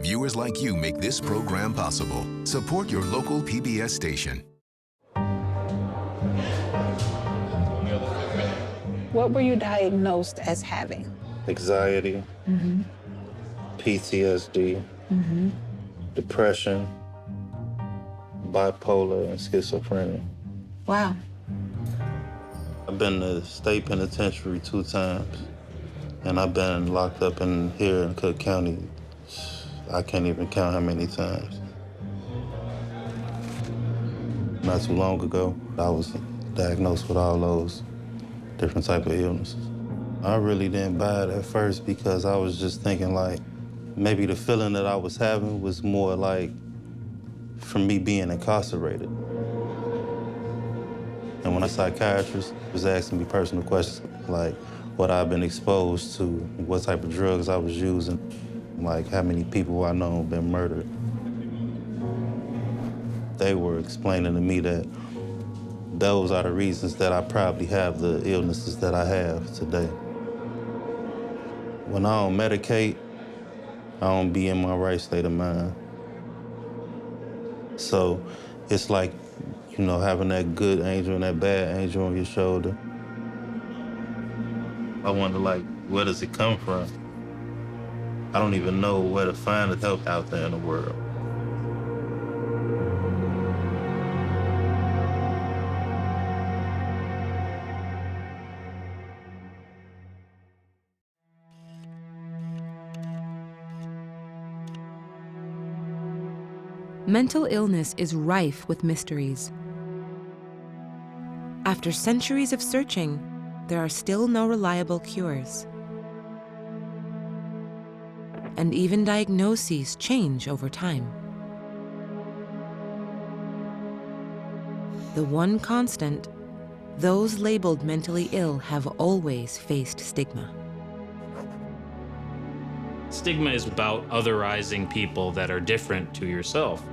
Viewers like you make this program possible. Support your local PBS station. What were you diagnosed as having? Anxiety, PTSD, depression, bipolar, and schizophrenia. Wow. I've been to state penitentiary 2 times, and I've been locked up here in Cook County. I can't even count how many times. Not too long ago, I was diagnosed with all those different type of illnesses. I really didn't buy it at first because I was just thinking like, maybe the feeling that I was having was more like from me being incarcerated. And when a psychiatrist was asking me personal questions, like what I've been exposed to, what type of drugs I was using, like how many people I know have been murdered, they were explaining to me that those are the reasons that I probably have the illnesses that I have today. When I don't medicate, I don't be in my right state of mind. So it's like, you know, having that good angel and that bad angel on your shoulder. I wonder, like, where does it come from? I don't even know where to find the help out there in the world. Mental illness is rife with mysteries. After centuries of searching, there are still no reliable cures. And even diagnoses change over time. The one constant, those labeled mentally ill have always faced stigma. Stigma is about otherizing people that are different to yourself.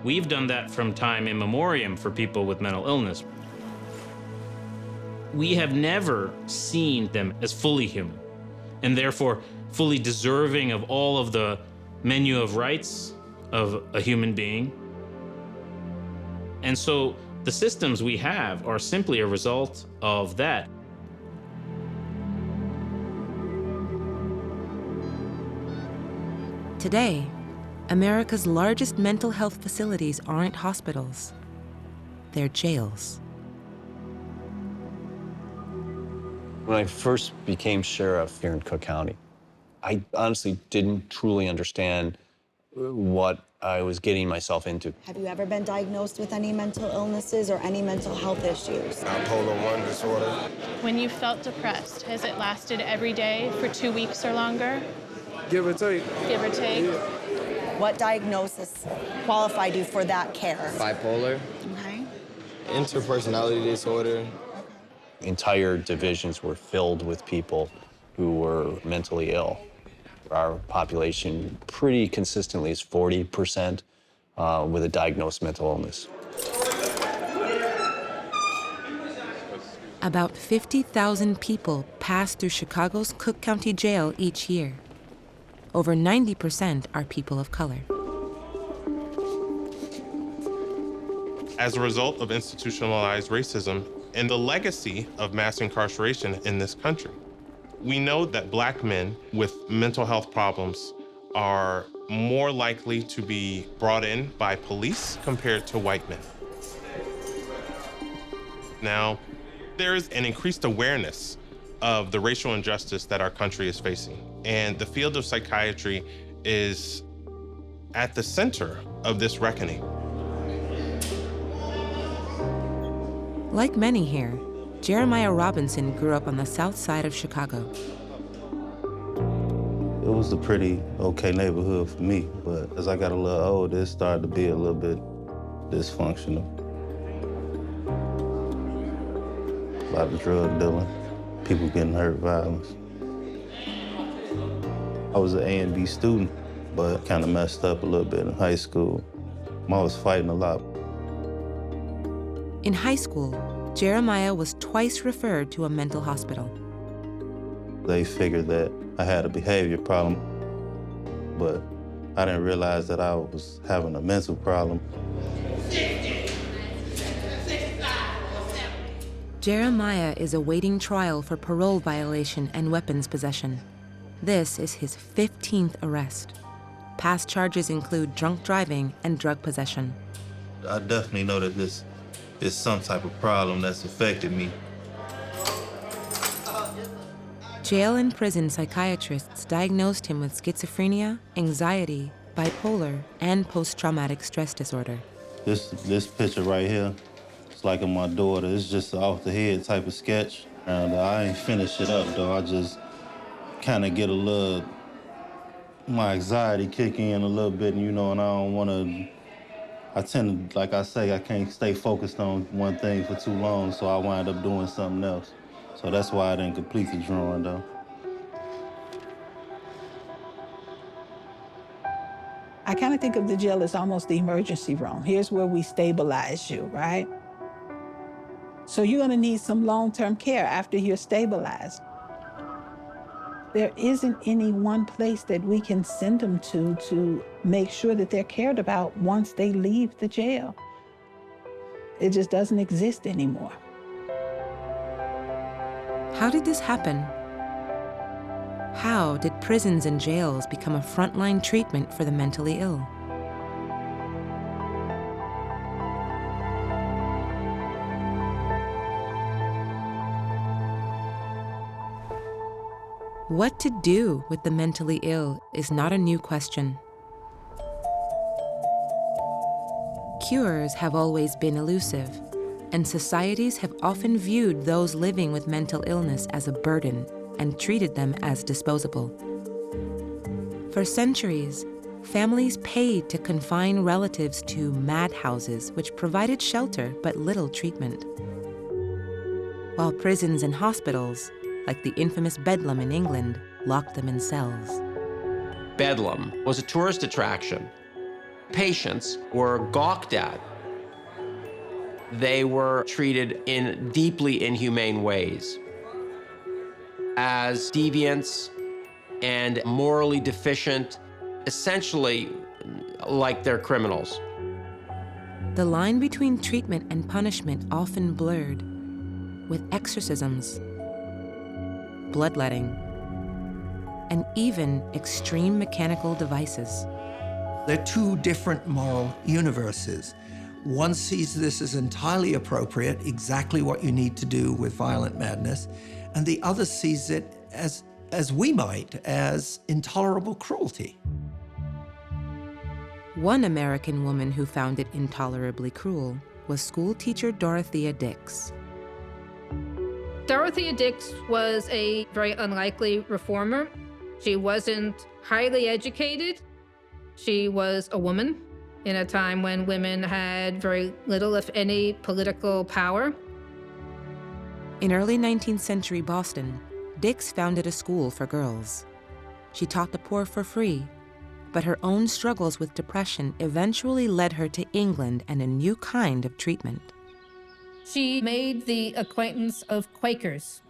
We've done that from time immemorial for people with mental illness. We have never seen them as fully human, and therefore fully deserving of all of the menu of rights of a human being. And so the systems we have are simply a result of that. Today, America's largest mental health facilities aren't hospitals. They're jails. When I first became sheriff here in Cook County, I honestly didn't truly understand what I was getting myself into. Have you ever been diagnosed with any mental illnesses or any mental health issues? Bipolar 1 disorder. When you felt depressed, has it lasted every day for 2 weeks or longer? Give or take. Give or take? Yeah. What diagnosis qualified you for that care? Bipolar. Okay. Interpersonality disorder. Entire divisions were filled with people who were mentally ill. Our population pretty consistently is 40% with a diagnosed mental illness. About 50,000 people pass through Chicago's Cook County Jail each year. Over 90% are people of color. As a result of institutionalized racism and the legacy of mass incarceration in this country, we know that Black men with mental health problems are more likely to be brought in by police compared to white men. Now, there is an increased awareness of the racial injustice that our country is facing. And the field of psychiatry is at the center of this reckoning. Like many here, Jeremiah Robinson grew up on the south side of Chicago. It was a pretty okay neighborhood for me, but as I got a little older, it started to be a little bit dysfunctional. A lot of drug dealing, people getting hurt, violence. I was an A and B student, but kind of messed up a little bit in high school. I was fighting a lot. In high school, Jeremiah was twice referred to a mental hospital. They figured that I had a behavior problem. but I didn't realize that I was having a mental problem. Jeremiah is awaiting trial for parole violation and weapons possession. This is his 15th arrest. Past charges include drunk driving and drug possession. I definitely know that this is some type of problem that's affected me. Jail and prison psychiatrists diagnosed him with schizophrenia, anxiety, bipolar, and post-traumatic stress disorder. This picture right here, it's like of my daughter. It's just off the head type of sketch. And I ain't finished it up though. I just kind of get a little, my anxiety kick in a little bit, and and I don't want to, I tend to, like I say, I can't stay focused on one thing for too long, so I wind up doing something else. So that's why I didn't complete the drawing though. I kind of think of the jail as almost the emergency room. Here's where we stabilize you, right? So you're gonna need some long-term care after you're stabilized. There isn't any one place that we can send them to make sure that they're cared about once they leave the jail. It just doesn't exist anymore. How did this happen? How did prisons and jails become a frontline treatment for the mentally ill? What to do with the mentally ill is not a new question. Cures have always been elusive, and societies have often viewed those living with mental illness as a burden and treated them as disposable. For centuries, families paid to confine relatives to madhouses, which provided shelter but little treatment. While prisons and hospitals, like the infamous Bedlam in England, locked them in cells. Bedlam was a tourist attraction. Patients were gawked at. They were treated in deeply inhumane ways, as deviants and morally deficient, essentially like they're criminals. The line between treatment and punishment often blurred, with exorcisms, bloodletting, and even extreme mechanical devices. They're two different moral universes. One sees this as entirely appropriate, exactly what you need to do with violent madness, and the other sees it as we might, as intolerable cruelty. One American woman who found it intolerably cruel was schoolteacher Dorothea Dix. Dorothea Dix was a very unlikely reformer. She wasn't highly educated. She was a woman in a time when women had very little, if any, political power. In early 19th century Boston, Dix founded a school for girls. She taught the poor for free, but her own struggles with depression eventually led her to England and a new kind of treatment. She made the acquaintance of Quakers.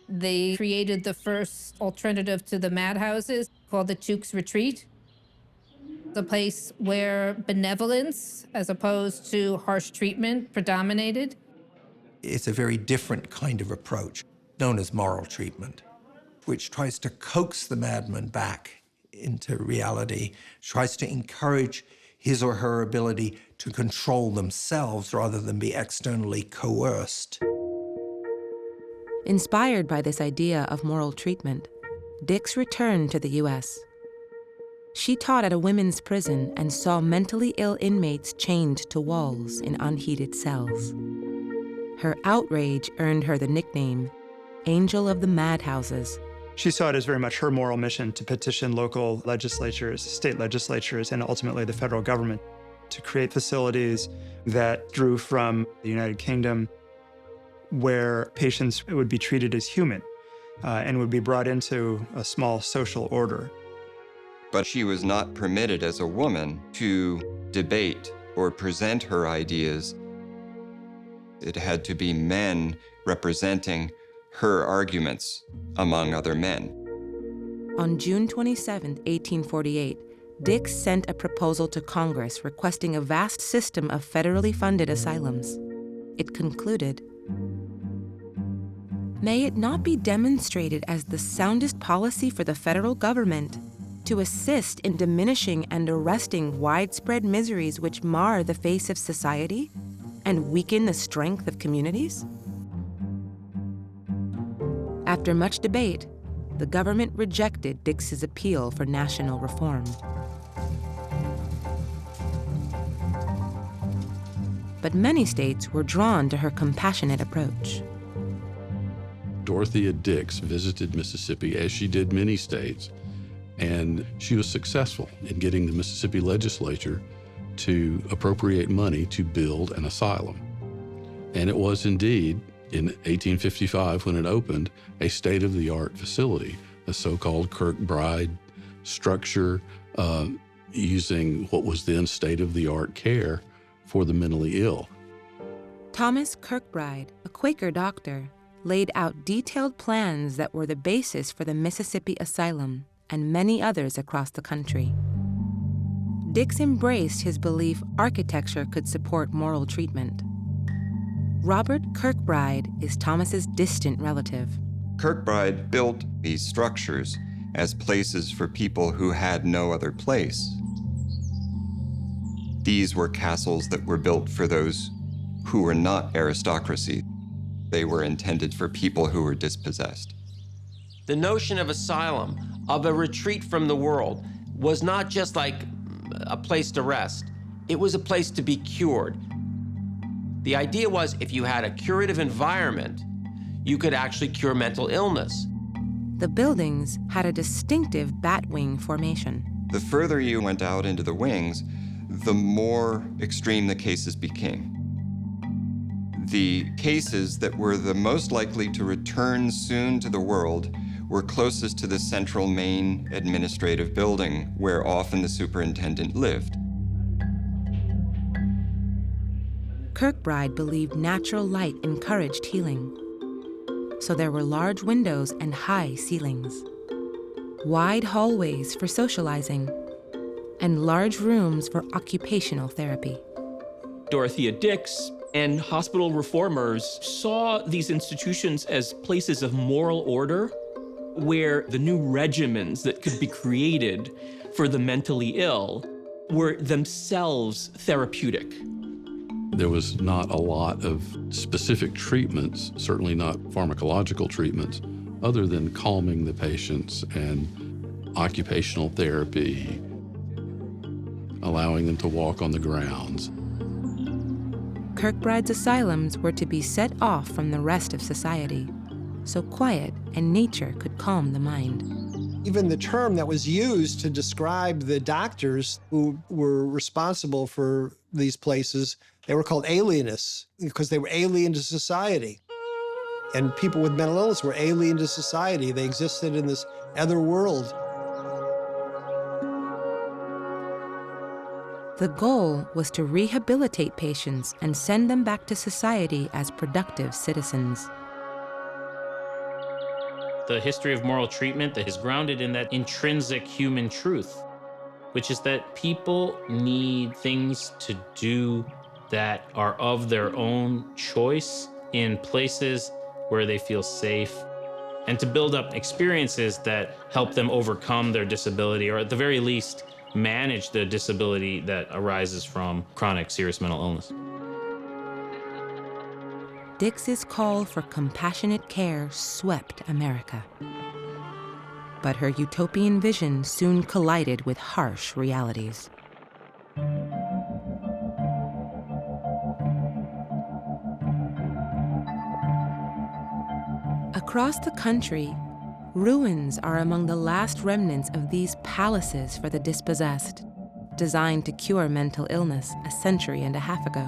They created the first alternative to the madhouses called the Tuke's Retreat, a place where benevolence, as opposed to harsh treatment, predominated. It's a very different kind of approach, known as moral treatment, which tries to coax the madman back into reality, tries to encourage his or her ability to control themselves rather than be externally coerced. Inspired by this idea of moral treatment, Dix returned to the U.S. She taught at a women's prison and saw mentally ill inmates chained to walls in unheated cells. Her outrage earned her the nickname Angel of the Madhouses. She saw it as very much her moral mission to petition local legislatures, state legislatures, and ultimately the federal government to create facilities that drew from the United Kingdom where patients would be treated as human and would be brought into a small social order. But she was not permitted as a woman to debate or present her ideas. It had to be men representing her arguments among other men. On June 27, 1848, Dix sent a proposal to Congress requesting a vast system of federally funded asylums. It concluded, "May it not be demonstrated as the soundest policy for the federal government to assist in diminishing and arresting widespread miseries which mar the face of society and weaken the strength of communities?" After much debate, the government rejected Dix's appeal for national reform. But many states were drawn to her compassionate approach. Dorothea Dix visited Mississippi, as she did many states, and she was successful in getting the Mississippi legislature to appropriate money to build an asylum. And it was indeed, in 1855, when it opened, a state-of-the-art facility, a so-called Kirkbride structure, using what was then state-of-the-art care for the mentally ill. Thomas Kirkbride, a Quaker doctor, laid out detailed plans that were the basis for the Mississippi Asylum and many others across the country. Dix embraced his belief architecture could support moral treatment. Robert Kirkbride is Thomas's distant relative. Kirkbride built these structures as places for people who had no other place. These were castles that were built for those who were not aristocracy. They were intended for people who were dispossessed. The notion of asylum, of a retreat from the world, was not just like a place to rest. It was a place to be cured. The idea was if you had a curative environment, you could actually cure mental illness. The buildings had a distinctive batwing formation. The further you went out into the wings, the more extreme the cases became. The cases that were the most likely to return soon to the world were closest to the central main administrative building, where often the superintendent lived. Kirkbride believed natural light encouraged healing. So there were large windows and high ceilings, wide hallways for socializing, and large rooms for occupational therapy. Dorothea Dix and hospital reformers saw these institutions as places of moral order, where the new regimens that could be created for the mentally ill were themselves therapeutic. There was not a lot of specific treatments, certainly not pharmacological treatments, other than calming the patients and occupational therapy, allowing them to walk on the grounds. Kirkbride's asylums were to be set off from the rest of society, so quiet and nature could calm the mind. Even the term that was used to describe the doctors who were responsible for these places, they were called alienists because they were alien to society. And people with mental illness were alien to society. They existed in this other world. The goal was to rehabilitate patients and send them back to society as productive citizens. The history of moral treatment that is grounded in that intrinsic human truth, which is that people need things to do that are of their own choice in places where they feel safe, and to build up experiences that help them overcome their disability, or at the very least, manage the disability that arises from chronic serious mental illness. Dix's call for compassionate care swept America. But her utopian vision soon collided with harsh realities. Across the country, ruins are among the last remnants of these palaces for the dispossessed, designed to cure mental illness a century and a half ago.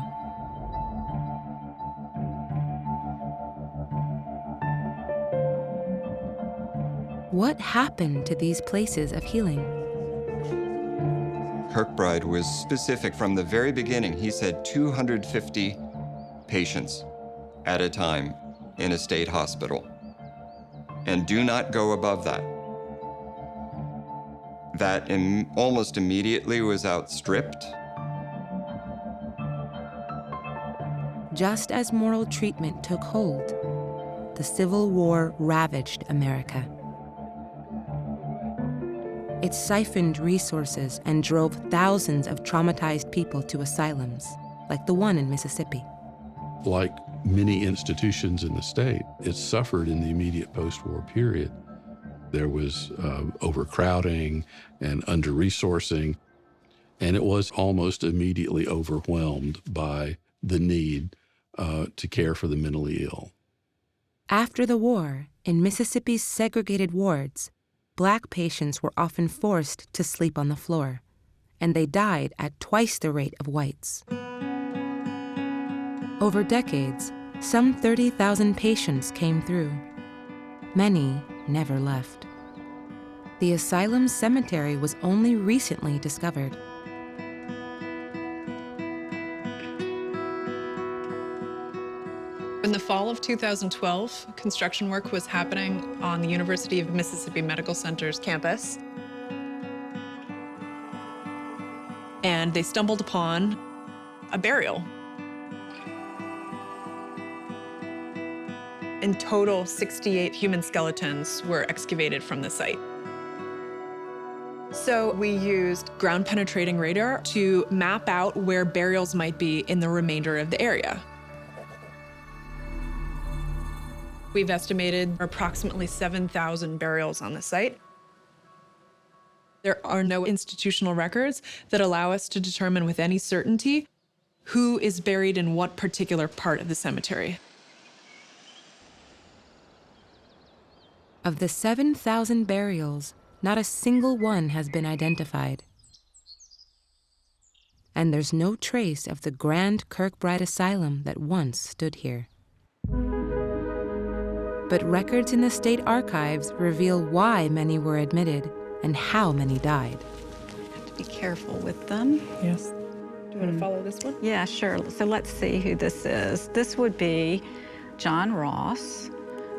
What happened to these places of healing? Kirkbride was specific from the very beginning. He said 250 patients at a time in a state hospital. And do not go above that. that almost immediately was outstripped. Just as moral treatment took hold, the Civil War ravaged America. It siphoned resources and drove thousands of traumatized people to asylums, like the one in Mississippi. Like many institutions in the state, it suffered in the immediate post-war period. There was overcrowding and under-resourcing, and it was almost immediately overwhelmed by the need to care for the mentally ill. After the war, in Mississippi's segregated wards, Black patients were often forced to sleep on the floor, and they died at twice the rate of whites. Over decades, some 30,000 patients came through. Many never left. The Asylum cemetery was only recently discovered. In the fall of 2012, construction work was happening on the University of Mississippi Medical Center's campus. And they stumbled upon a burial. In total, 68 human skeletons were excavated from the site. So we used ground-penetrating radar to map out where burials might be in the remainder of the area. We've estimated approximately 7,000 burials on the site. There are no institutional records that allow us to determine with any certainty who is buried in what particular part of the cemetery. Of the 7,000 burials, not a single one has been identified. And there's no trace of the grand Kirkbride Asylum that once stood here. But records in the state archives reveal why many were admitted and how many died. You have to be careful with them. Yes. Do you want to follow this one? Yeah, sure. So let's see who this is. This would be John Ross,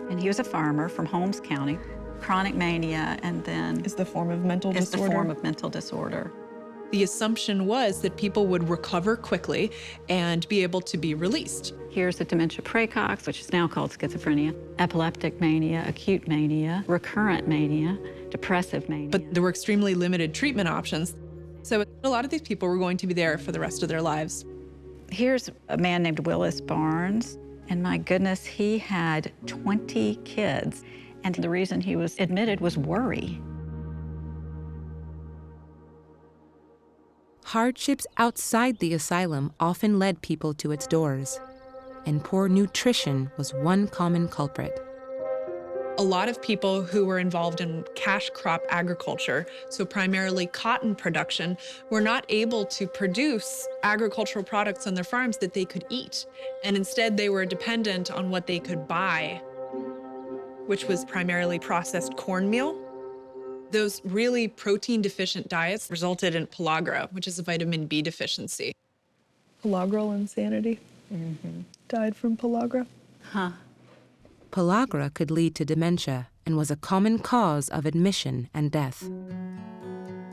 and he was a farmer from Holmes County. Chronic mania, and then is the form of mental disorder. Is the form of mental disorder. The assumption was that people would recover quickly and be able to be released. Here's a dementia praecox, which is now called schizophrenia, epileptic mania, acute mania, recurrent mania, depressive mania. But there were extremely limited treatment options. So a lot of these people were going to be there for the rest of their lives. Here's a man named Willis Barnes, and my goodness, he had 20 kids. And the reason he was admitted was worry. Hardships outside the asylum often led people to its doors, and poor nutrition was one common culprit. A lot of people who were involved in cash crop agriculture, so primarily cotton production, were not able to produce agricultural products on their farms that they could eat. And instead, they were dependent on what they could buy, which was primarily processed cornmeal. Those really protein-deficient diets resulted in pellagra, which is a vitamin B deficiency. Pellagra insanity? Died from pellagra? Huh. Pellagra could lead to dementia and was a common cause of admission and death.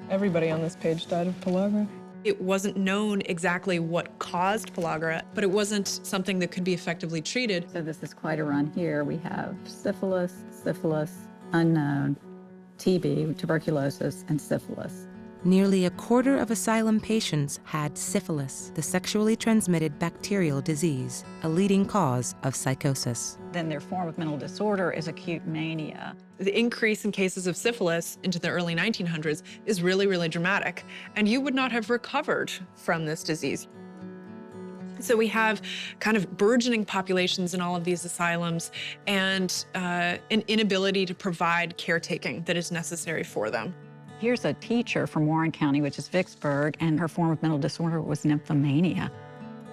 Everybody on this page died of pellagra. It wasn't known exactly what caused pellagra, but it wasn't something that could be effectively treated. So this is quite a run here. We have syphilis, unknown, TB, tuberculosis, and syphilis. Nearly a quarter of asylum patients had syphilis, the sexually transmitted bacterial disease, a leading cause of psychosis. Then their form of mental disorder is acute mania. The increase in cases of syphilis into the early 1900s is really, really dramatic, and you would not have recovered from this disease. So we have kind of burgeoning populations in all of these asylums and an inability to provide caretaking that is necessary for them. Here's a teacher from Warren County, which is Vicksburg, and her form of mental disorder was nymphomania.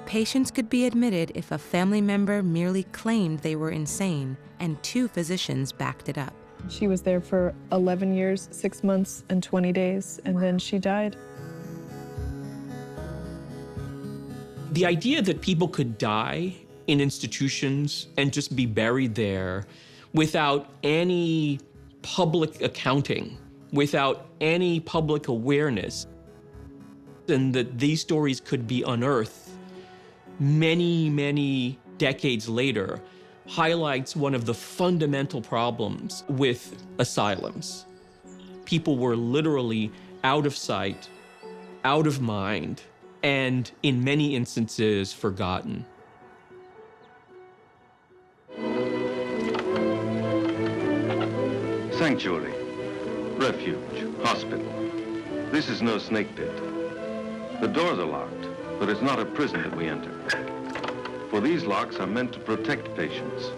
Patients could be admitted if a family member merely claimed they were insane and 2 physicians backed it up. She was there for 11 years, 6 months, and 20 days, and then she died. The idea that people could die in institutions and just be buried there without any public accounting without any public awareness, and that these stories could be unearthed many, many decades later, highlights one of the fundamental problems with asylums. People were literally out of sight, out of mind, and in many instances, forgotten. Sanctuary, refuge, hospital. This is no snake pit. The doors are locked, but it's not a prison that we enter. For these locks are meant to protect patients.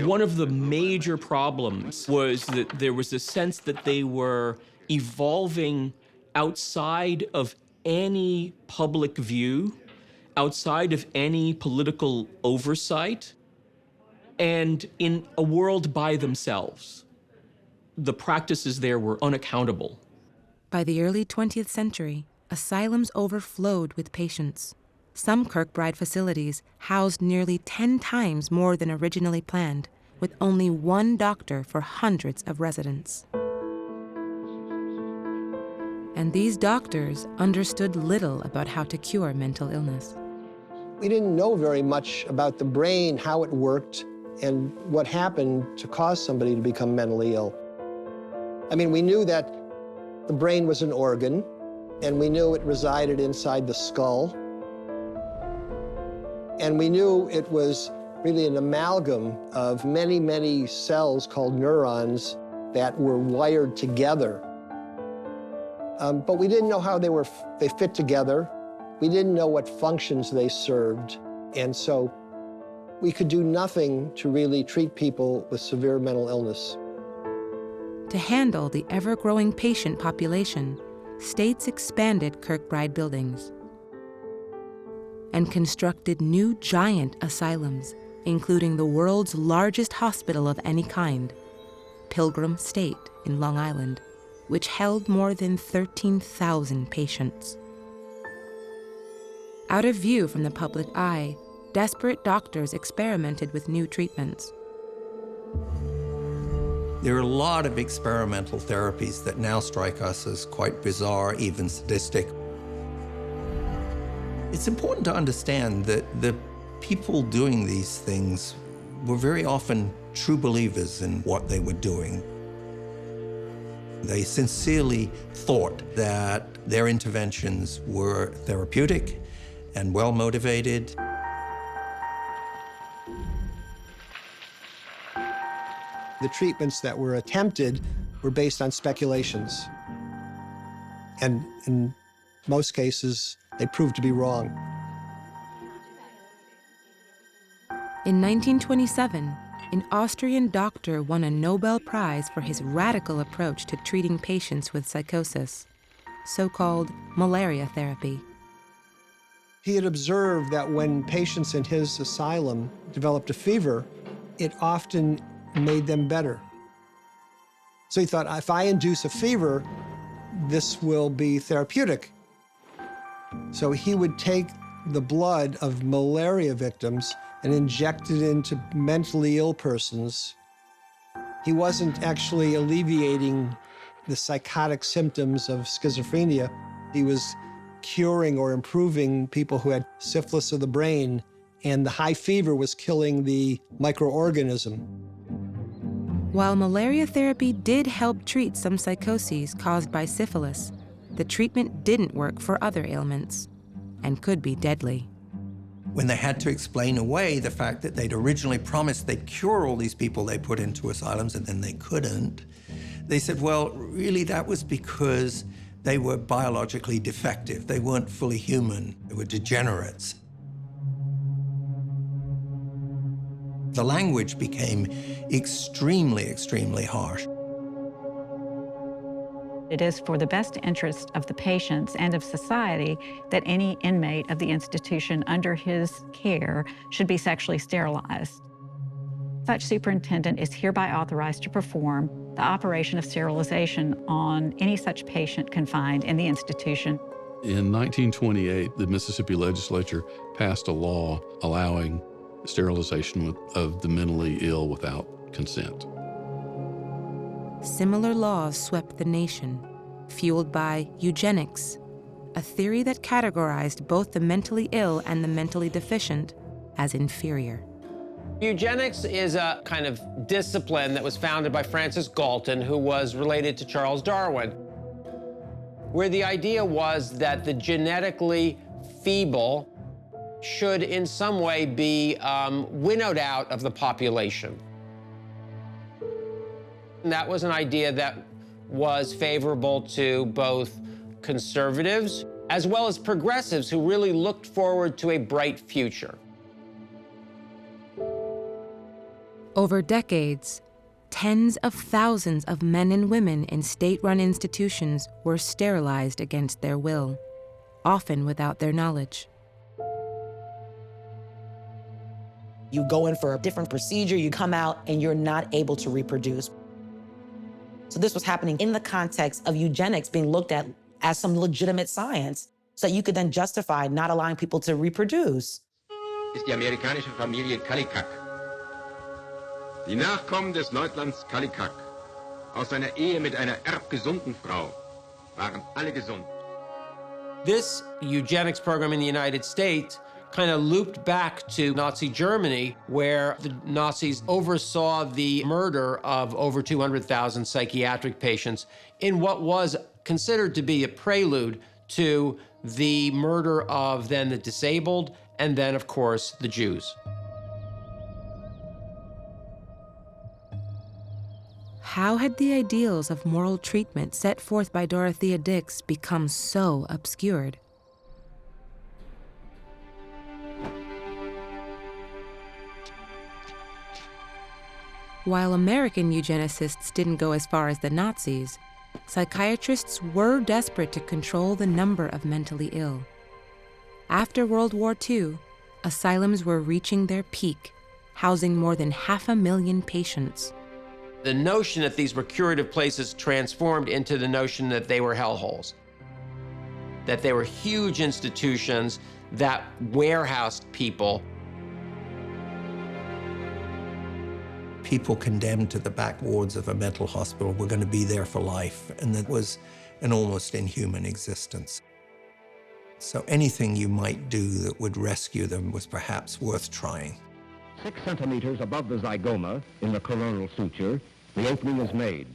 One of the major problems was that there was a sense that they were evolving outside of any public view, outside of any political oversight, and in a world by themselves. The practices there were unaccountable. By the early 20th century, asylums overflowed with patients. Some Kirkbride facilities housed nearly 10 times more than originally planned, with only one doctor for hundreds of residents. And these doctors understood little about how to cure mental illness. We didn't know very much about the brain, how it worked, and what happened to cause somebody to become mentally ill. I mean, we knew that the brain was an organ, and we knew it resided inside the skull. And we knew it was really an amalgam of many, many cells called neurons that were wired together. But we didn't know how they fit together. We didn't know what functions they served. And so we could do nothing to really treat people with severe mental illness. To handle the ever-growing patient population, states expanded Kirkbride buildings and constructed new giant asylums, including the world's largest hospital of any kind, Pilgrim State in Long Island, which held more than 13,000 patients. Out of view from the public eye, desperate doctors experimented with new treatments. There are a lot of experimental therapies that now strike us as quite bizarre, even sadistic. It's important to understand that the people doing these things were very often true believers in what they were doing. They sincerely thought that their interventions were therapeutic and well-motivated. The treatments that were attempted were based on speculations. And in most cases, they proved to be wrong. In 1927, an Austrian doctor won a Nobel Prize for his radical approach to treating patients with psychosis, so-called malaria therapy. He had observed that when patients in his asylum developed a fever, it often made them better. So he thought, if I induce a fever, this will be therapeutic. So he would take the blood of malaria victims and inject it into mentally ill persons. He wasn't actually alleviating the psychotic symptoms of schizophrenia. He was curing or improving people who had syphilis of the brain, and the high fever was killing the microorganism. While malaria therapy did help treat some psychoses caused by syphilis, the treatment didn't work for other ailments and could be deadly. When they had to explain away the fact that they'd originally promised they'd cure all these people they put into asylums and then they couldn't, they said, well, really that was because they were biologically defective. They weren't fully human. They were degenerates. The language became extremely, extremely harsh. It is for the best interest of the patients and of society that any inmate of the institution under his care should be sexually sterilized. Such superintendent is hereby authorized to perform the operation of sterilization on any such patient confined in the institution. In 1928, the Mississippi legislature passed a law allowing sterilization of the mentally ill without consent. similar laws swept the nation, fueled by eugenics, a theory that categorized both the mentally ill and the mentally deficient as inferior. Eugenics is a kind of discipline that was founded by Francis Galton, who was related to Charles Darwin, where the idea was that the genetically feeble should in some way be winnowed out of the population. And that was an idea that was favorable to both conservatives as well as progressives who really looked forward to a bright future. Over decades, tens of thousands of men and women in state-run institutions were sterilized against their will, often without their knowledge. You go in for a different procedure, you come out, and you're not able to reproduce. So this was happening in the context of eugenics being looked at as some legitimate science, so that you could then justify not allowing people to reproduce. Ist die amerikanische Familie Kallikak. Die Nachkommen des Leutnants Kallikak aus seiner Ehe mit einer erbgesunden Frau waren alle gesund. This eugenics program in the United States kind of looped back to Nazi Germany, where the Nazis oversaw the murder of over 200,000 psychiatric patients in what was considered to be a prelude to the murder of then the disabled and then, of course, the Jews. How had the ideals of moral treatment set forth by Dorothea Dix become so obscured? While American eugenicists didn't go as far as the Nazis, psychiatrists were desperate to control the number of mentally ill. After World War II, asylums were reaching their peak, housing more than 500,000 patients. The notion that these were curative places transformed into the notion that they were hellholes, that they were huge institutions that warehoused people. People condemned to the back wards of a mental hospital were going to be there for life, and that was an almost inhuman existence. So anything you might do that would rescue them was perhaps worth trying. 6 centimeters above the zygoma in the coronal suture, the opening is made.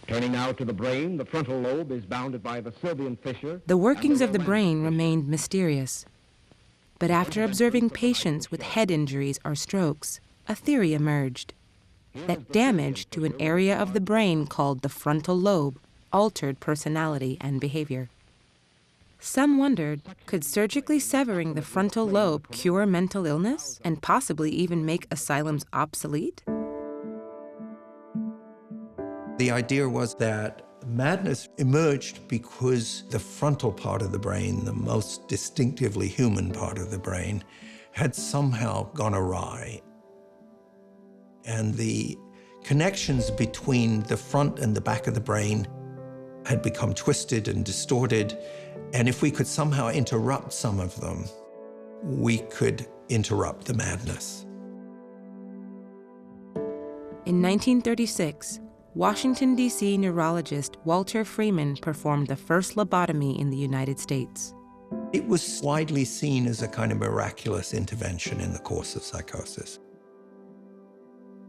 Turning now to the brain, the frontal lobe is bounded by the Sylvian fissure. The workings of the brain remained mysterious. But after observing patients with head injuries or strokes, a theory emerged that damage to an area of the brain called the frontal lobe altered personality and behavior. Some wondered, could surgically severing the frontal lobe cure mental illness and possibly even make asylums obsolete? The idea was that madness emerged because the frontal part of the brain, the most distinctively human part of the brain, had somehow gone awry. And the connections between the front and the back of the brain had become twisted and distorted. And if we could somehow interrupt some of them, we could interrupt the madness. In 1936, Washington, D.C. neurologist Walter Freeman performed the first lobotomy in the United States. It was widely seen as a kind of miraculous intervention in the course of psychosis.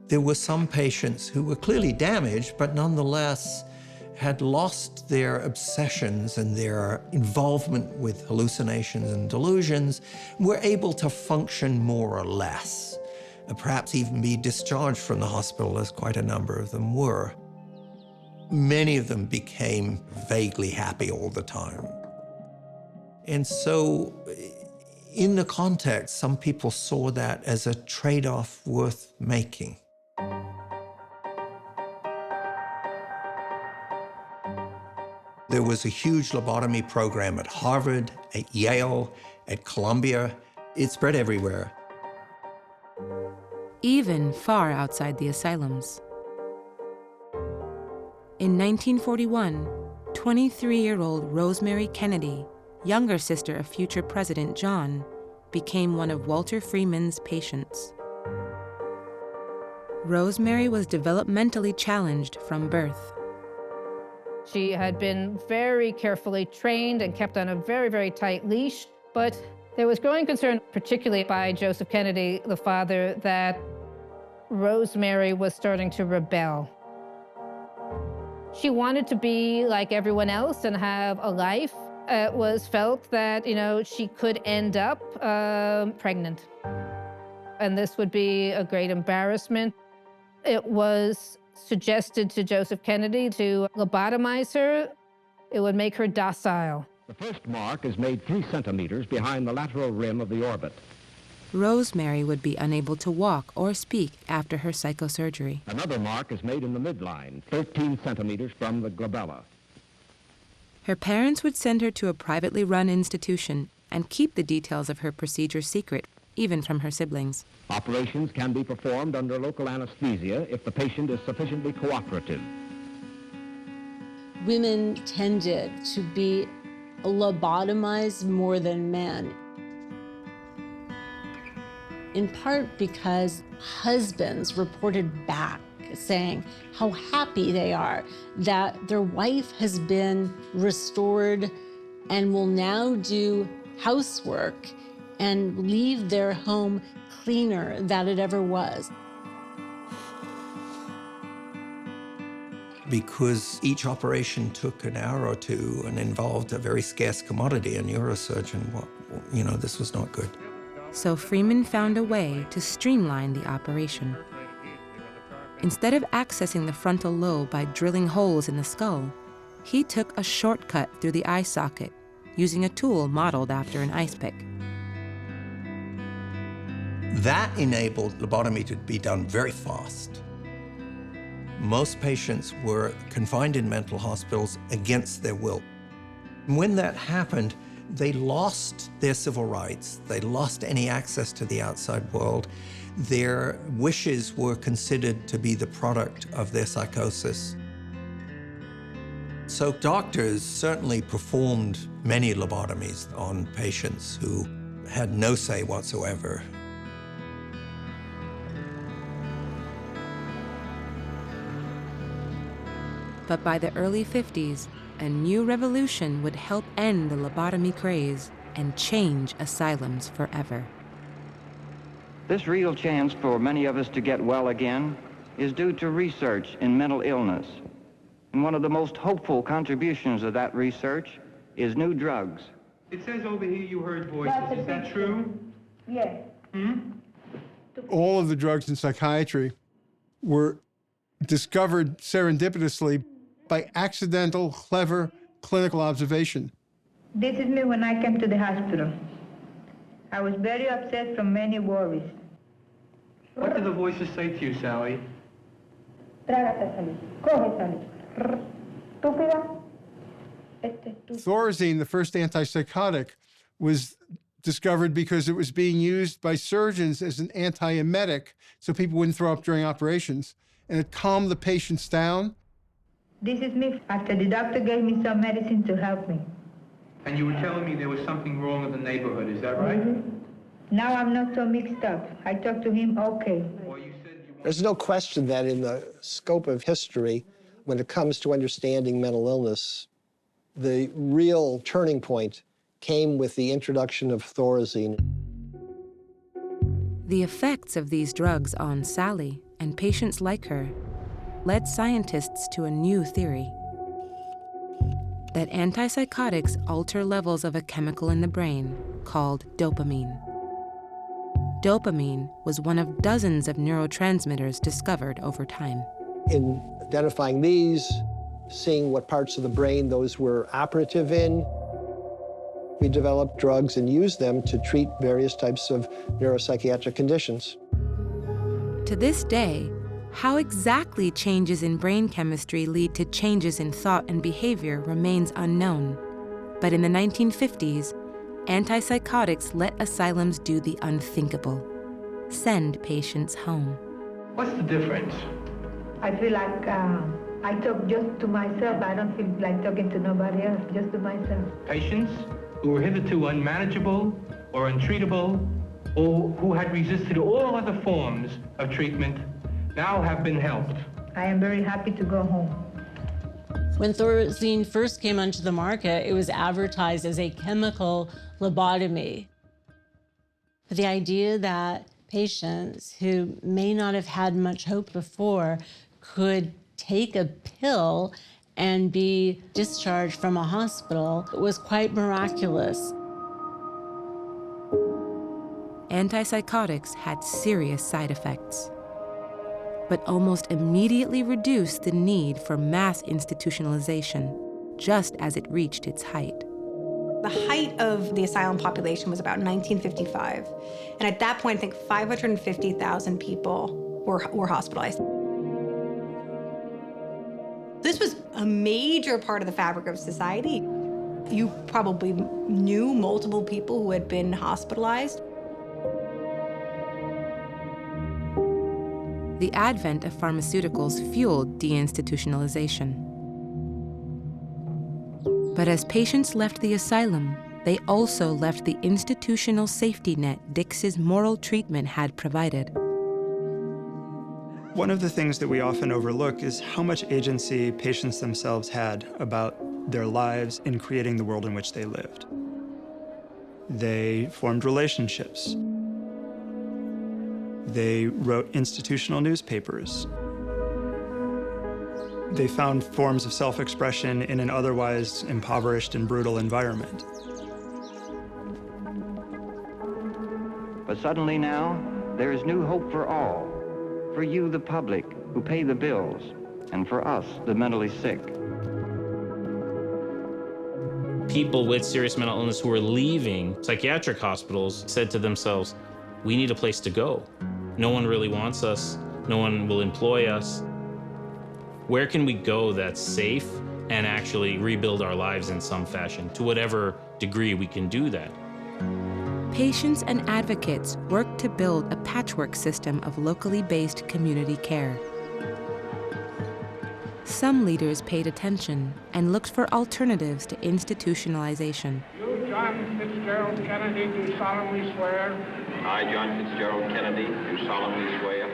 There were some patients who were clearly damaged, but nonetheless had lost their obsessions and their involvement with hallucinations and delusions, were able to function more or less, and perhaps even be discharged from the hospital, as quite a number of them were. Many of them became vaguely happy all the time. And so, in the context, some people saw that as a trade-off worth making. There was a huge lobotomy program at Harvard, at Yale, at Columbia. It spread everywhere. Even far outside the asylums. In 1941, 23-year-old Rosemary Kennedy, younger sister of future President John, became one of Walter Freeman's patients. Rosemary was developmentally challenged from birth. She had been very carefully trained and kept on a very, very tight leash, but there was growing concern, particularly by Joseph Kennedy, the father, that Rosemary was starting to rebel. She wanted to be like everyone else and have a life. It was felt that, she could end up pregnant. And this would be a great embarrassment. It was suggested to Joseph Kennedy to lobotomize her. It would make her docile. The first mark is made 3 centimeters behind the lateral rim of the orbit. Rosemary would be unable to walk or speak after her psychosurgery. Another mark is made in the midline, 13 centimeters from the glabella. Her parents would send her to a privately run institution and keep the details of her procedure secret, even from her siblings. Operations can be performed under local anesthesia if the patient is sufficiently cooperative. Women tended to be lobotomized more than men, in part because husbands reported back saying how happy they are that their wife has been restored and will now do housework and leave their home cleaner than it ever was. Because each operation took an hour or two and involved a very scarce commodity, a neurosurgeon, this was not good. So Freeman found a way to streamline the operation. Instead of accessing the frontal lobe by drilling holes in the skull, he took a shortcut through the eye socket, using a tool modeled after an ice pick. That enabled lobotomy to be done very fast. Most patients were confined in mental hospitals against their will. When that happened, they lost their civil rights. They lost any access to the outside world. Their wishes were considered to be the product of their psychosis. So doctors certainly performed many lobotomies on patients who had no say whatsoever. But by the early 50s, a new revolution would help end the lobotomy craze and change asylums forever. This real chance for many of us to get well again is due to research in mental illness. And one of the most hopeful contributions of that research is new drugs. It says over here you heard voices. Is that true? Yes. All of the drugs in psychiatry were discovered serendipitously by accidental, clever clinical observation. This is me when I came to the hospital. I was very upset from many worries. What did the voices say to you, Sally? Thorazine, the first antipsychotic, was discovered because it was being used by surgeons as an antiemetic so people wouldn't throw up during operations. And it calmed the patients down. This is me after the doctor gave me some medicine to help me. And you were telling me there was something wrong in the neighborhood, is that right? Now I'm not so mixed up. I talk to him okay. There's no question that in the scope of history, when it comes to understanding mental illness, the real turning point came with the introduction of Thorazine. The effects of these drugs on Sally and patients like her led scientists to a new theory: that antipsychotics alter levels of a chemical in the brain called dopamine. Dopamine was one of dozens of neurotransmitters discovered over time. In identifying these, seeing what parts of the brain those were operative in, we developed drugs and used them to treat various types of neuropsychiatric conditions. To this day, how exactly changes in brain chemistry lead to changes in thought and behavior remains unknown. But in the 1950s, antipsychotics let asylums do the unthinkable: send patients home. What's the difference? I feel like I talk just to myself. I don't feel like talking to nobody else, just to myself. Patients who were hitherto unmanageable or untreatable, or who had resisted all other forms of treatment, thou have been helped. I am very happy to go home. When Thorazine first came onto the market, it was advertised as a chemical lobotomy. The idea that patients who may not have had much hope before could take a pill and be discharged from a hospital was quite miraculous. Antipsychotics had serious side effects, but almost immediately reduced the need for mass institutionalization, just as it reached its height. The height of the asylum population was about 1955. And at that point, I think 550,000 people were hospitalized. This was a major part of the fabric of society. You probably knew multiple people who had been hospitalized. The advent of pharmaceuticals fueled deinstitutionalization. But as patients left the asylum, they also left the institutional safety net Dix's moral treatment had provided. One of the things that we often overlook is how much agency patients themselves had about their lives in creating the world in which they lived. They formed relationships. They wrote institutional newspapers. They found forms of self-expression in an otherwise impoverished and brutal environment. But suddenly now, there is new hope for all. For you, the public, who pay the bills, and for us, the mentally sick. People with serious mental illness who were leaving psychiatric hospitals said to themselves, we need a place to go. No one really wants us. No one will employ us. Where can we go that's safe and actually rebuild our lives in some fashion, to whatever degree we can do that? Patients and advocates worked to build a patchwork system of locally based community care. Some leaders paid attention and looked for alternatives to institutionalization. You, John Fitzgerald Kennedy, do solemnly swear. I, John Fitzgerald Kennedy, do solemnly swear.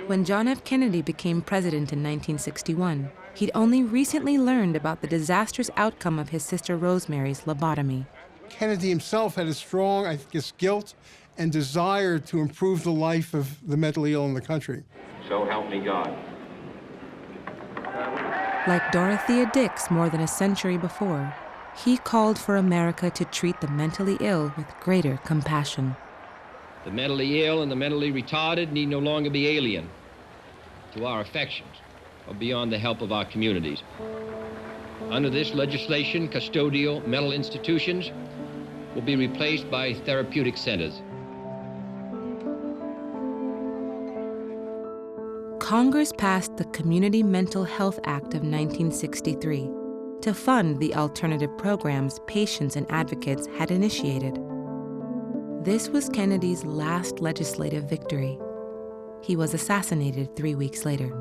When John F. Kennedy became president in 1961, he'd only recently learned about the disastrous outcome of his sister Rosemary's lobotomy. Kennedy himself had a strong, I guess, guilt and desire to improve the life of the mentally ill in the country. So help me God. Like Dorothea Dix more than a century before, he called for America to treat the mentally ill with greater compassion. The mentally ill and the mentally retarded need no longer be alien to our affections or beyond the help of our communities. Under this legislation, custodial mental institutions will be replaced by therapeutic centers. Congress passed the Community Mental Health Act of 1963 to fund the alternative programs patients and advocates had initiated. This was Kennedy's last legislative victory. He was assassinated 3 weeks later.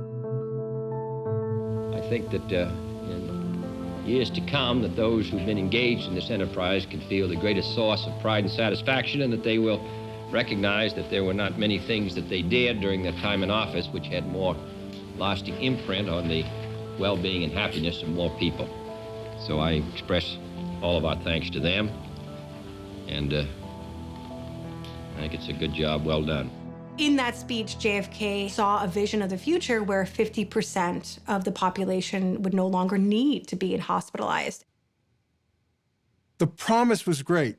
I think that in years to come, that those who've been engaged in this enterprise can feel the greatest source of pride and satisfaction, and that they will recognize that there were not many things that they did during their time in office which had more lasting imprint on the well-being and happiness of more people. So I express all of our thanks to them, and I think it's a good job, well done. In that speech, JFK saw a vision of the future where 50% of the population would no longer need to be hospitalized. The promise was great.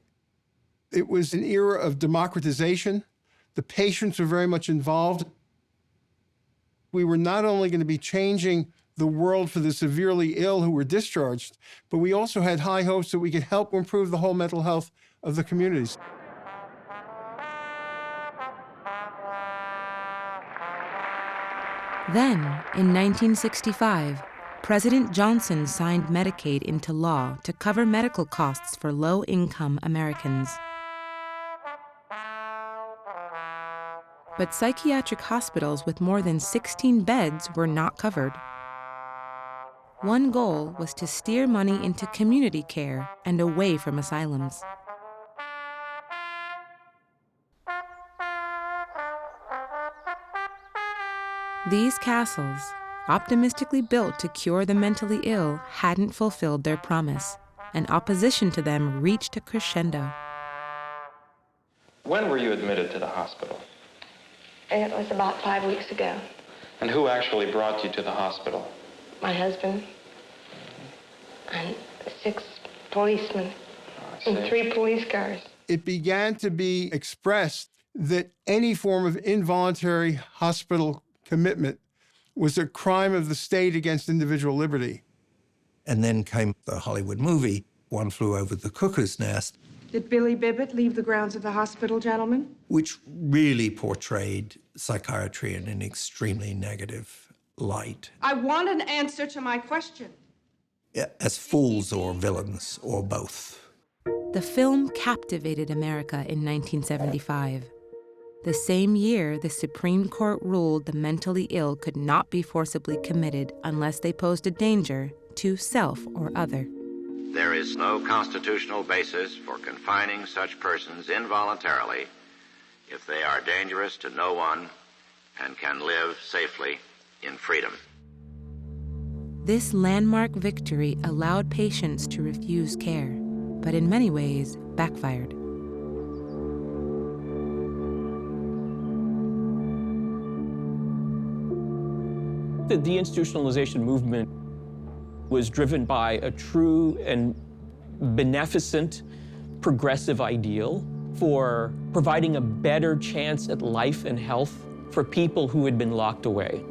It was an era of democratization. The patients were very much involved. We were not only going to be changing the world for the severely ill who were discharged, but we also had high hopes that we could help improve the whole mental health of the communities. Then, in 1965, President Johnson signed Medicaid into law to cover medical costs for low-income Americans. But psychiatric hospitals with more than 16 beds were not covered. One goal was to steer money into community care and away from asylums. These castles, optimistically built to cure the mentally ill, hadn't fulfilled their promise, and opposition to them reached a crescendo. When were you admitted to the hospital? It was about 5 weeks ago. And who actually brought you to the hospital? My husband and 6 policemen and 3 police cars. It began to be expressed that any form of involuntary hospital commitment was a crime of the state against individual liberty. And then came the Hollywood movie, One Flew Over the Cuckoo's Nest, Did Billy Bibbett leave the grounds of the hospital, gentlemen? which really portrayed psychiatry in an extremely negative light, I want an answer to my question. as fools or villains or both. The film captivated America in 1975. The same year, the Supreme Court ruled the mentally ill could not be forcibly committed unless they posed a danger to self or other. There is no constitutional basis for confining such persons involuntarily if they are dangerous to no one and can live safely in freedom. This landmark victory allowed patients to refuse care, but in many ways backfired. The deinstitutionalization movement was driven by a true and beneficent progressive ideal for providing a better chance at life and health for people who had been locked away.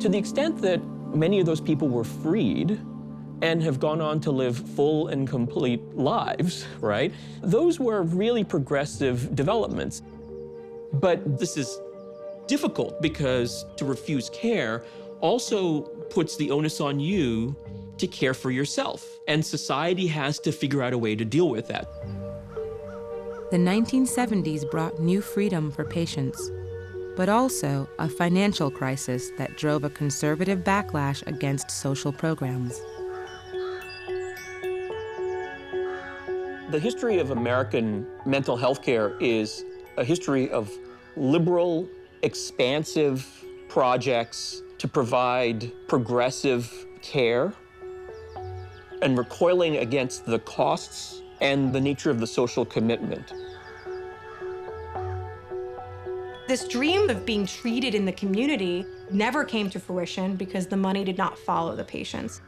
To the extent that many of those people were freed and have gone on to live full and complete lives, right? Those were really progressive developments. But this is difficult because to refuse care also puts the onus on you to care for yourself. And society has to figure out a way to deal with that. The 1970s brought new freedom for patients, but also a financial crisis that drove a conservative backlash against social programs. The history of American mental health care is a history of liberal, expansive projects to provide progressive care and recoiling against the costs and the nature of the social commitment. This dream of being treated in the community never came to fruition because the money did not follow the patients.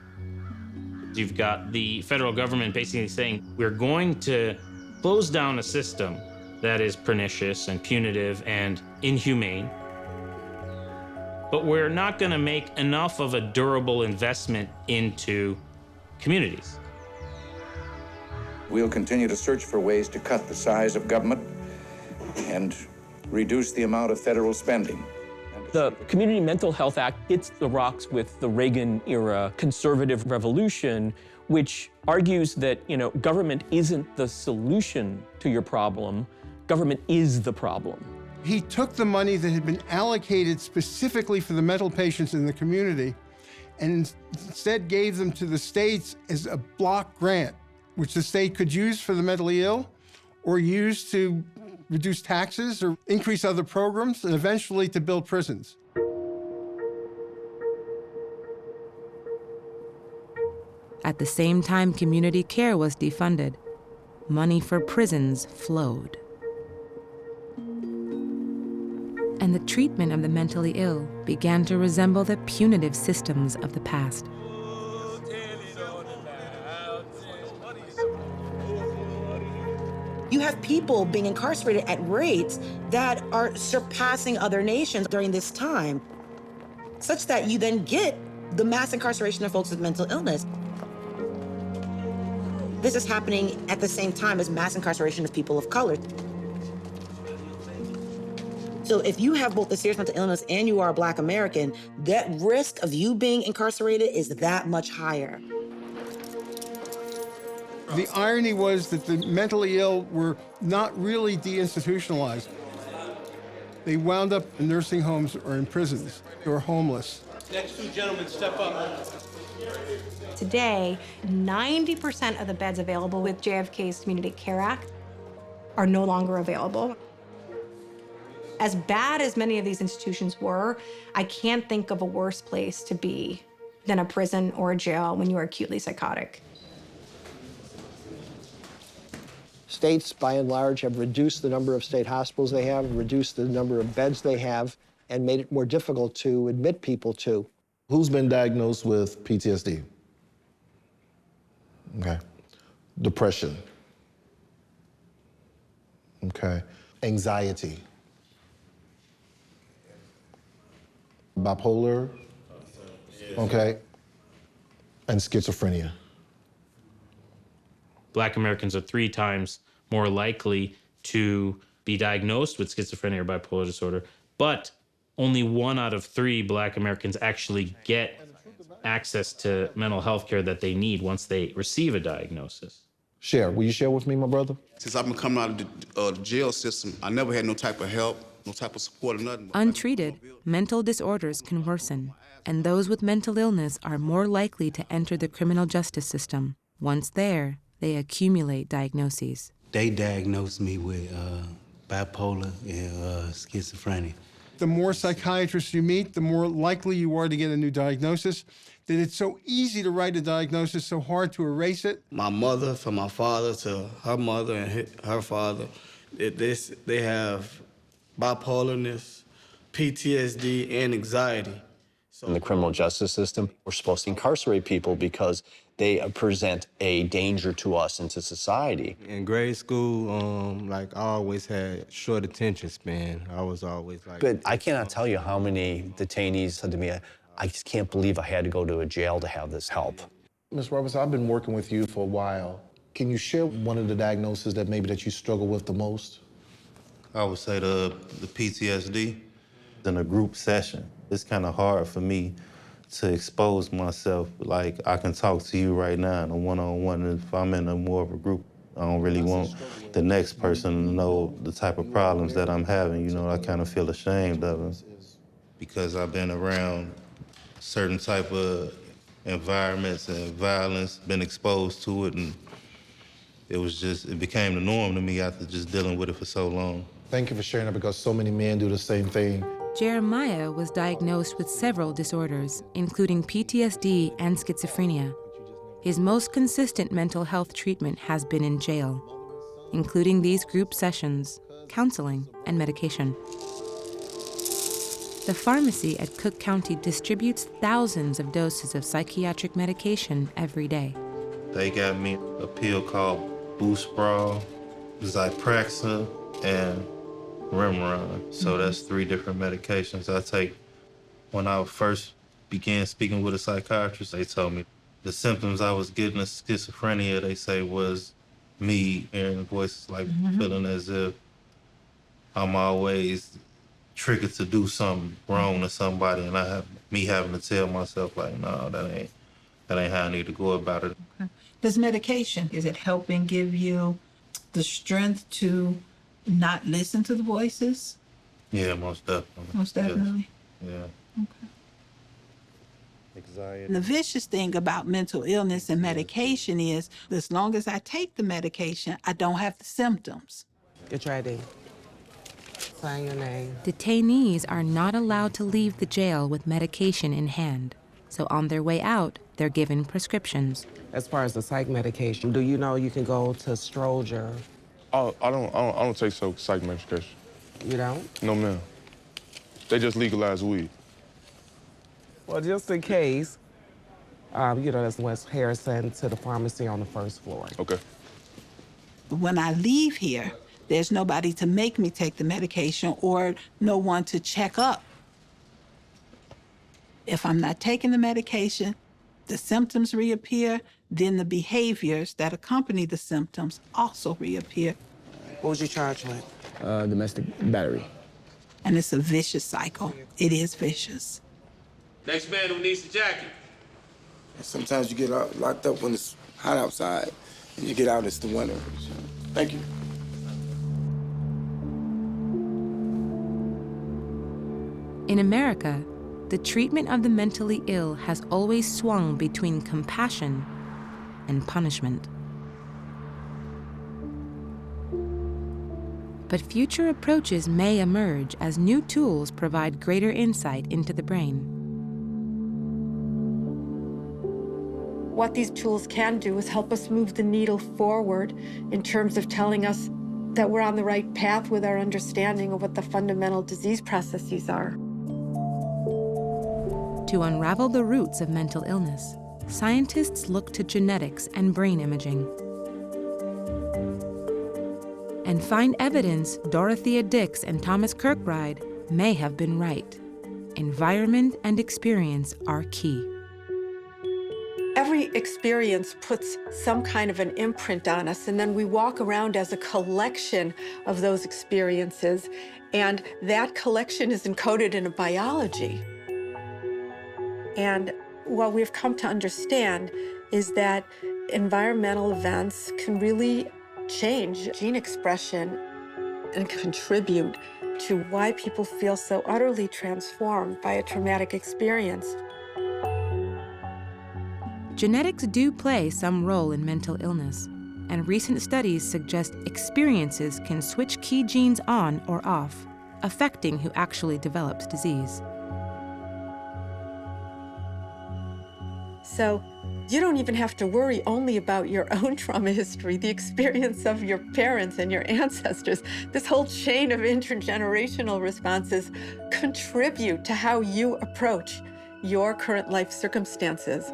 You've got the federal government basically saying, we're going to close down a system that is pernicious and punitive and inhumane, but we're not going to make enough of a durable investment into communities. We'll continue to search for ways to cut the size of government and reduce the amount of federal spending. The Community Mental Health Act hits the rocks with the Reagan-era conservative revolution, which argues that, government isn't the solution to your problem. Government is the problem. He took the money that had been allocated specifically for the mental patients in the community and instead gave them to the states as a block grant, which the state could use for the mentally ill or use to reduce taxes or increase other programs and eventually to build prisons. At the same time community care was defunded, money for prisons flowed. And the treatment of the mentally ill began to resemble the punitive systems of the past. You have people being incarcerated at rates that are surpassing other nations during this time, such that you then get the mass incarceration of folks with mental illness. This is happening at the same time as mass incarceration of people of color. So if you have both a serious mental illness and you are a Black American, that risk of you being incarcerated is that much higher. The irony was that the mentally ill were not really deinstitutionalized. They wound up in nursing homes or in prisons. They were homeless. Next 2 gentlemen, step up. Today, 90% of the beds available with JFK's Community Care Act are no longer available. As bad as many of these institutions were, I can't think of a worse place to be than a prison or a jail when you are acutely psychotic. States, by and large, have reduced the number of state hospitals they have, reduced the number of beds they have, and made it more difficult to admit people to. Who's been diagnosed with PTSD? Okay. Depression. Okay. Anxiety. Bipolar. Okay. And schizophrenia. Black Americans are 3 times more likely to be diagnosed with schizophrenia or bipolar disorder, but only 1 out of 3 Black Americans actually get access to mental health care that they need once they receive a diagnosis. Share. Will you share with me, my brother? Since I've been coming out of the jail system, I never had no type of help, no type of support or nothing. Untreated, mental disorders can worsen, and those with mental illness are more likely to enter the criminal justice system. Once there, they accumulate diagnoses. They diagnosed me with bipolar and schizophrenia. The more psychiatrists you meet, the more likely you are to get a new diagnosis. That it's so easy to write a diagnosis, so hard to erase it. My mother, from my father to her mother and her father, they have bipolarness, PTSD, and anxiety. In the criminal justice system, we're supposed to incarcerate people because they present a danger to us and to society. In grade school, like I always had short attention span. I was always like... But I cannot tell you how many detainees said to me, I just can't believe I had to go to a jail to have this help. Ms. Roberts, I've been working with you for a while. Can you share one of the diagnoses that maybe that you struggle with the most? I would say the PTSD. In a group session, it's kind of hard for me to expose myself. Like, I can talk to you right now in a one-on-one. If I'm in a more of a group, I don't really want the next person to know the type of problems that I'm having. You know, I kind of feel ashamed of them because I've been around certain type of environments and violence, been exposed to it, and it became the norm to me after just dealing with it for so long. Thank you for sharing that, because so many men do the same thing. Jeremiah was diagnosed with several disorders, including PTSD and schizophrenia. His most consistent mental health treatment has been in jail, including these group sessions, counseling, and medication. The pharmacy at Cook County distributes thousands of doses of psychiatric medication every day. They got me a pill called Boostbral, Zyprexa, and Remeron. So that's 3 different medications I take. When I first began speaking with a psychiatrist, they told me the symptoms I was getting of schizophrenia, they say, was me hearing voices, like feeling as if I'm always triggered to do something wrong to somebody, and me having to tell myself, like, no, that ain't how I need to go about it. Okay. This medication, is it helping give you the strength to not listen to the voices? Yeah, most definitely. Most definitely? Yes. Yeah. Anxiety. The vicious thing about mental illness and medication is, as long as I take the medication, I don't have the symptoms. Get your ID. Sign your name. Detainees are not allowed to leave the jail with medication in hand, so on their way out, they're given prescriptions. As far as the psych medication, do you know you can go to Stroger? I don't take psych medication. You don't? No, ma'am. They just legalized weed. Well, just in case, that's West Harrison to the pharmacy on the first floor. Okay. When I leave here, there's nobody to make me take the medication or no one to check up. If I'm not taking the medication, the symptoms reappear, then the behaviors that accompany the symptoms also reappear. What was you charged with? Domestic battery. And it's a vicious cycle. It is vicious. Next man who needs the jacket. Sometimes you get locked up when it's hot outside, and you get out, it's the winter. Thank you. In America, the treatment of the mentally ill has always swung between compassion and punishment. But future approaches may emerge as new tools provide greater insight into the brain. What these tools can do is help us move the needle forward in terms of telling us that we're on the right path with our understanding of what the fundamental disease processes are. To unravel the roots of mental illness, scientists look to genetics and brain imaging and find evidence Dorothea Dix and Thomas Kirkbride may have been right. Environment and experience are key. Every experience puts some kind of an imprint on us, and then we walk around as a collection of those experiences, and that collection is encoded in a biology. And what we've come to understand is that environmental events can really change gene expression and contribute to why people feel so utterly transformed by a traumatic experience. Genetics do play some role in mental illness, and recent studies suggest experiences can switch key genes on or off, affecting who actually develops disease. So you don't even have to worry only about your own trauma history, the experience of your parents and your ancestors. This whole chain of intergenerational responses contribute to how you approach your current life circumstances.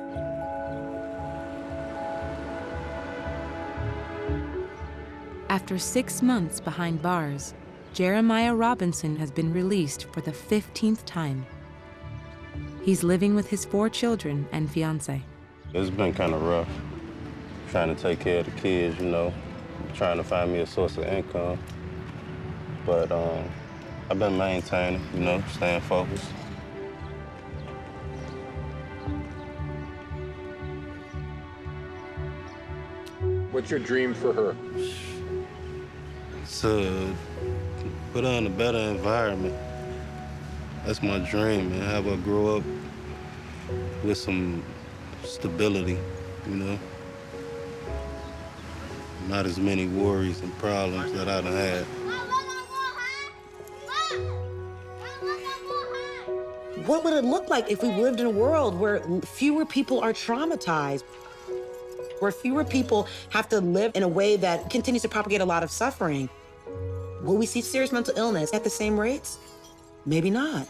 After 6 months behind bars, Jeremiah Robinson has been released for the 15th time. He's living with his 4 children and fiancé. It's been kind of rough, trying to take care of the kids, you know, trying to find me a source of income. But I've been maintaining, you know, staying focused. What's your dream for her? To put her in a better environment. That's my dream, and have her grow up with some stability, you know? Not as many worries and problems that I done had. What would it look like if we lived in a world where fewer people are traumatized, where fewer people have to live in a way that continues to propagate a lot of suffering? Will we see serious mental illness at the same rates? Maybe not.